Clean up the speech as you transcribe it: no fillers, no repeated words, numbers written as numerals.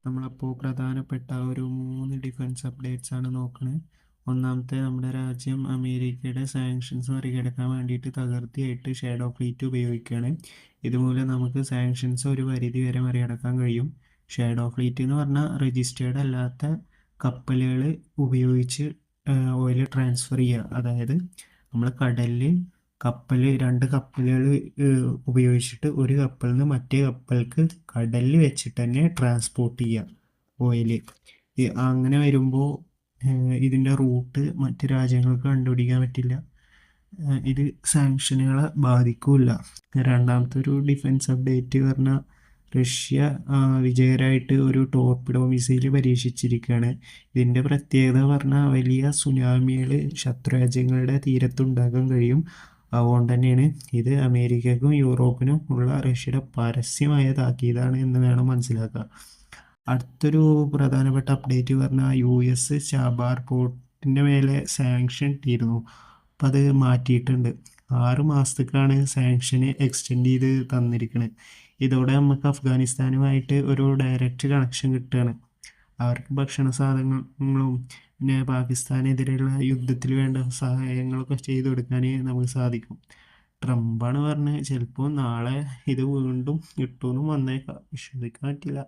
നമ്മളപ്പോൾ പ്രധാനപ്പെട്ട ഒരു 3 ഡിഫൻസ് അപ്ഡേറ്റ്സ് ആണ് നോക്കുന്നത്. ഒന്നാമത്തെ, നമ്മുടെ രാജ്യം അമേരിക്കയുടെ സാങ്ഷൻസ് മറികടക്കാൻ വേണ്ടിയിട്ട് തകൃതിയായിട്ട് ഷാഡോ ഫ്ലീറ്റ് ഉപയോഗിക്കുകയാണ്. ഇതുമൂലം നമുക്ക് സാങ്ഷൻസ് ഒരു പരിധി വരെ മറികടക്കാൻ കഴിയും. ഷാഡോ ഫ്ലീറ്റ് എന്ന് പറഞ്ഞാൽ രജിസ്റ്റേർഡ് അല്ലാത്ത കപ്പലുകൾ ഉപയോഗിച്ച് ഓയിൽ ട്രാൻസ്ഫർ ചെയ്യുക. അതായത് നമ്മൾ കടലിൽ രണ്ട് കപ്പലുകൾ ഉപയോഗിച്ചിട്ട് ഒരു കപ്പലിൽ നിന്ന് മറ്റേ കപ്പൽക്ക് കടലിൽ വെച്ചിട്ട് തന്നെ ട്രാൻസ്പോർട്ട് ചെയ്യുക ഓയിൽ. അങ്ങനെ വരുമ്പോൾ ഇതിൻ്റെ റൂട്ട് മറ്റ് രാജ്യങ്ങൾക്ക് കണ്ടുപിടിക്കാൻ പറ്റില്ല. ഇത് സാങ്ഷനുകളെ ബാധിക്കില്ല. രണ്ടാമത്തെ ഒരു ഡിഫൻസ് അപ്ഡേറ്റ് പറഞ്ഞാൽ റഷ്യ വിജയകരമായിട്ട് ഒരു ടോർപിഡോ മിസൈൽ പരീക്ഷിച്ചിരിക്കുകയാണ്. ഇതിൻ്റെ പ്രത്യേകത പറഞ്ഞാൽ വലിയ സുനാമികൾ ശത്രുരാജ്യങ്ങളുടെ തീരത്തുണ്ടാക്കാൻ കഴിയും. അതുകൊണ്ട് തന്നെയാണ് ഇത് അമേരിക്കക്കും യൂറോപ്പിനും ഉള്ള റഷ്യയുടെ പരസ്യമായ താക്കീതാണ് എന്ന് വേണം മനസ്സിലാക്കുക. അടുത്തൊരു പ്രധാനപ്പെട്ട അപ്ഡേറ്റ് പറഞ്ഞാൽ US ചാബാർ പോർട്ടിൻ്റെ മേലെ സാങ്ഷൻ ഇട്ടിരുന്നു. അപ്പം അത് മാറ്റിയിട്ടുണ്ട്. 6 മാസത്തേക്കാണ് സാങ്ഷന് എക്സ്റ്റെൻഡ് ചെയ്ത് തന്നിരിക്കുന്നത്. ഇതോടെ നമുക്ക് അഫ്ഗാനിസ്ഥാനുമായിട്ട് ഒരു ഡയറക്റ്റ് കണക്ഷൻ കിട്ടുകയാണ്. അവർക്ക് ഭക്ഷണ സാധനങ്ങളും പിന്നെ പാകിസ്ഥാനെതിരെയുള്ള യുദ്ധത്തിൽ വേണ്ട സഹായങ്ങളൊക്കെ ചെയ്തു കൊടുക്കാൻ നമുക്ക് സാധിക്കും. ട്രംപാണ് പറഞ്ഞത് ചിലപ്പോൾ നാളെ ഇത് വീണ്ടും കിട്ടുമെന്നും വന്നേക്കാം, വിശ്വസിക്കാൻ പറ്റില്ല.